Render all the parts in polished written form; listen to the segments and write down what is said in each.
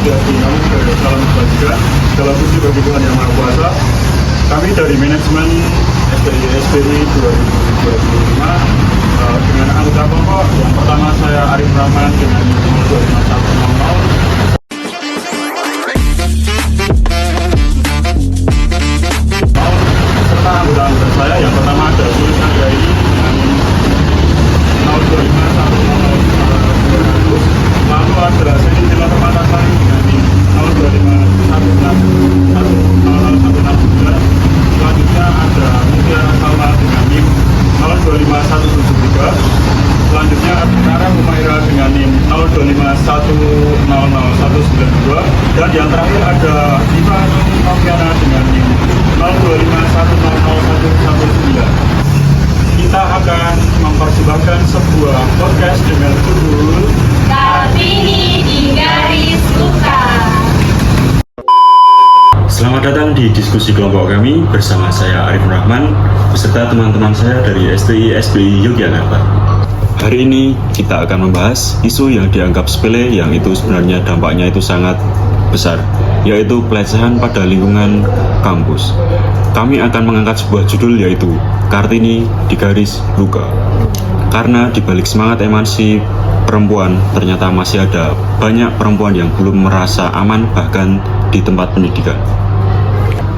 Swastiastu, Namo Buddhaya, Salam Kebajikan, dalam puji bagi Tuhan Yang Maha Kuasa. Kami dari manajemen STI 2025 dengan anggota kelompok yang pertama saya Arif Rahman dengan nomor 25100, serta anggota saya yang pertama ada Sulis Anggraini dengan 025100, lalu ada Seni Sila Permatasari dengan 0251610019. Selanjutnya ada Mutiara Salma dengan NIM 025173. Selanjutnya ada Nara Humaira dengan NIM 0251000192. Dan yang terakhir ada Diva Noviana dengan NIM 0251001119. Kita akan mempersembahkan sebuah podcast dengan judul Kartini di Garis Luka. Selamat datang di diskusi kelompok kami bersama saya Arif Rahman beserta teman-teman saya dari STI SBI Yogyakarta. Hari ini kita akan membahas isu yang dianggap sepele yang itu sebenarnya dampaknya itu sangat besar, yaitu pelecehan pada lingkungan kampus. Kami akan mengangkat sebuah judul yaitu Kartini di Garis Luka. Karena dibalik semangat emansi perempuan, ternyata masih ada banyak perempuan yang belum merasa aman bahkan di tempat pendidikan.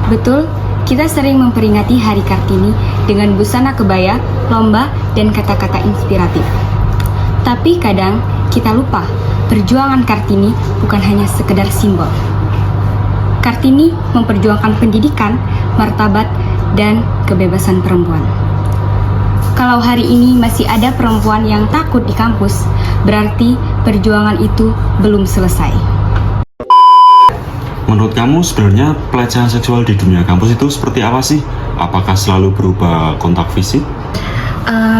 Betul, kita sering memperingati Hari Kartini dengan busana kebaya, lomba, dan kata-kata inspiratif. Tapi kadang kita lupa, perjuangan Kartini bukan hanya sekedar simbol. Kartini memperjuangkan pendidikan, martabat, dan kebebasan perempuan. Kalau hari ini masih ada perempuan yang takut di kampus, berarti perjuangan itu belum selesai. Menurut kamu sebenarnya pelecehan seksual di dunia kampus itu seperti apa sih? Apakah selalu berupa kontak fisik?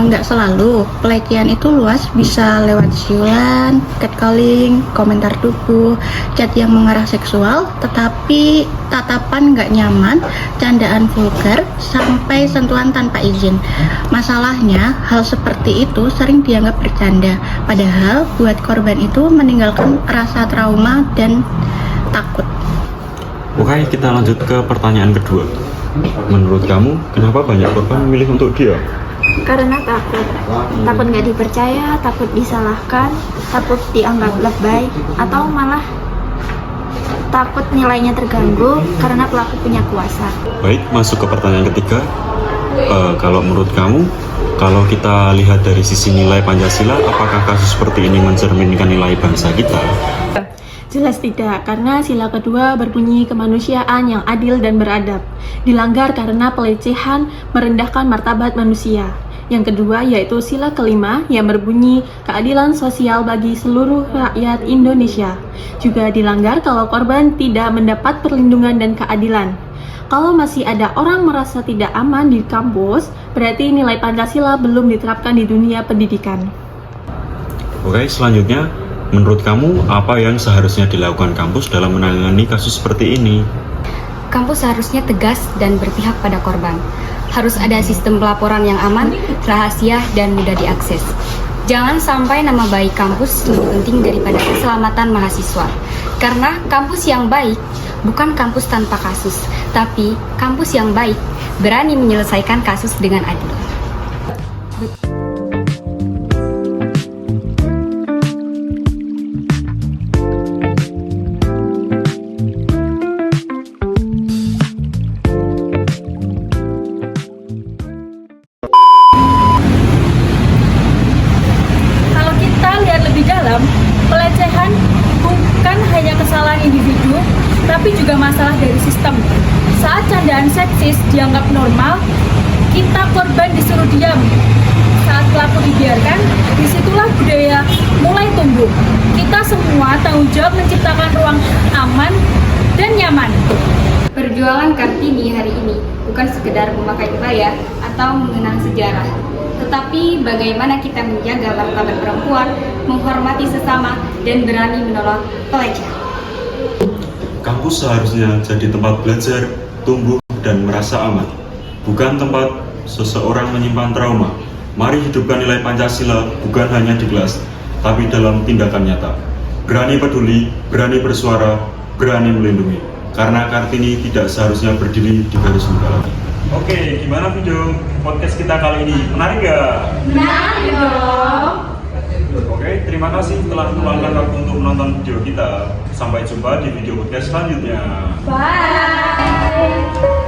Nggak selalu. Pelecehan itu luas, bisa lewat siulan, catcalling, komentar tubuh, chat yang mengarah seksual, tetapi tatapan nggak nyaman, candaan vulgar, sampai sentuhan tanpa izin. Masalahnya, hal seperti itu sering dianggap bercanda, padahal buat korban itu meninggalkan rasa trauma dan takut. Oke, kita lanjut ke pertanyaan kedua. Menurut kamu, kenapa banyak korban memilih untuk diam? Karena takut nggak dipercaya, takut disalahkan, takut dianggap lebay, atau malah takut nilainya terganggu karena pelaku punya kuasa. Baik, masuk ke pertanyaan ketiga. Kalau menurut kamu, kalau kita lihat dari sisi nilai Pancasila, apakah kasus seperti ini mencerminkan nilai bangsa kita? Jelas tidak, karena sila kedua berbunyi kemanusiaan yang adil dan beradab. Dilanggar karena pelecehan merendahkan martabat manusia. Yang kedua yaitu sila kelima yang berbunyi keadilan sosial bagi seluruh rakyat Indonesia. Juga dilanggar kalau korban tidak mendapat perlindungan dan keadilan. Kalau masih ada orang merasa tidak aman di kampus, berarti nilai Pancasila belum diterapkan di dunia pendidikan. Oke, selanjutnya, menurut kamu apa yang seharusnya dilakukan kampus dalam menangani kasus seperti ini? Kampus seharusnya tegas dan berpihak pada korban. Harus ada sistem pelaporan yang aman, rahasia, dan mudah diakses. Jangan sampai nama baik kampus lebih penting daripada keselamatan mahasiswa. Karena kampus yang baik bukan kampus tanpa kasus, tapi kampus yang baik berani menyelesaikan kasus dengan adil. Pelecehan bukan hanya kesalahan individu, tapi juga masalah dari sistem. Saat candaan seksis dianggap normal, kita korban disuruh diam. Saat pelaku dibiarkan, disitulah budaya mulai tumbuh. Kita semua tanggung jawab menciptakan ruang aman dan nyaman. Perjuangan Kartini hari ini bukan sekedar memakai kebaya atau mengenang sejarah, tetapi bagaimana kita menjaga martabat perempuan, menghormati sesama, dan berani menolong pelecehan. Kampus seharusnya jadi tempat belajar, tumbuh, dan merasa aman, bukan tempat seseorang menyimpan trauma. Mari hidupkan nilai Pancasila bukan hanya di kelas, tapi dalam tindakan nyata. berani peduli, berani bersuara, berani melindungi. Karena Kartini tidak seharusnya berdiri di garis muka lagi. Oke, gimana video podcast kita kali ini? Menarik nggak? Menarik dong. Oke, terima kasih telah meluangkan waktu untuk menonton video kita. Sampai jumpa di video podcast selanjutnya. Bye.